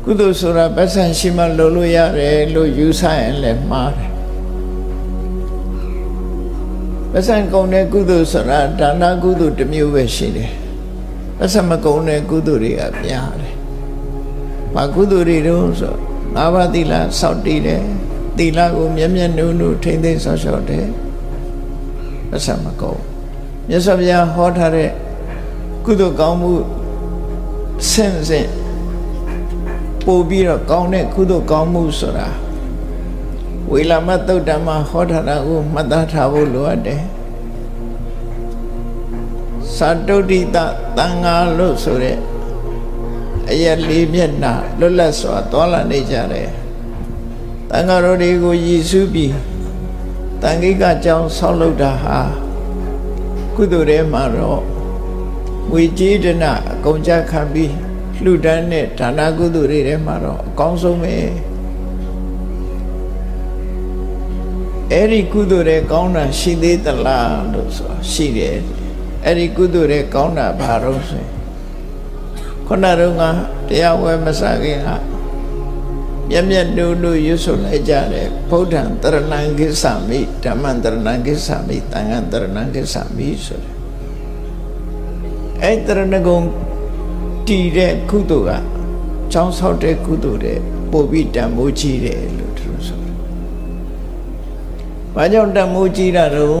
ကုသိုလ်ဆိုတာပတ်စံရှိမှလုပ်လို့ရတယ်လို့ယူဆရင်လည်းမှားတယ်ပတ်စံကုန်တဲ့ကုသိုလ်ဆိုတာဒါနကုသိုလ်တစ်မျိုးပဲရှိတယ်ပတ်စံမကုန်တဲ့ကုသိုလ်တွေကများတယ်ဘာကုသိုလ်တွေတုံးဆိုငါးပါးသီလစောင့်တည်တယ်သီလကိုမျက်မျက်နှုံနှုံထိမ့်သိမ်းဆောင်ရှောက်တယ်ပတ်စံမကုန်မြတ်စွာဘုရားဟောထားတဲ့ကုသိုလ်ကောင်းမှုဆင့်ဆင့်ပို့ပြီးတော့ကောင်းတဲ့ကုသိုလ်ကောင်းမှုဆိုတာဝေလာမသုတ်တံမှာဟောထားတာကိုမှတ်သားထားဖို့လိုအပ်တယ်သာတုဋ္ဌိတသံဃာလို့ဆိုတဲ့အရက်လေးမျက်နှာလွတ်လပ်စွာသွားလာနေကြတယ်သံဃာတော်တွေကိုရည်စူးပြီးတန်ခိကကြောင်းဆောက်လုပ်တာဟာကုသိုလ်ထဲမှာတော့ငွေကြေးဒနာအကုန်ကြခံပြီးလှူဒန်းတဲ့ဒါနကုသိုလ်တွေထဲမှာတော့အကောင်းဆုံးပဲအဲ့ဒီကုသိုလ်တွေကောင်းတာရှိသေးသလားလို့ဆိုရှိတယ်အဲ့ဒီကုသိုလ်တွေကောင်းတာဘာလို့ဆိုရင်ခုနတုန်းကတရားဝဲမစခင်ကမျက်မျက်နှုံနှုံရွတ်ဆိုလိုက်ကြတယ်ဗုဒ္ဓံတရဏံကိစ္ဆာမိဓမ္မံတရဏံကိစ္ဆာမိသံဃံတရဏံကိစ္ဆာမိဆိုတယ်အဲ့တရဏဂုံတည်တဲ့ကုသိုလ်ကကျောင်းဆောက်တဲ့ကုသိုလ်တဲ့ပို့ပြီးတန်ဖိုးကြီးတယ်လို့သူတို့ဆိုတယ်။ဘာကြောင့်တန်ဖိုးကြီးတာတော့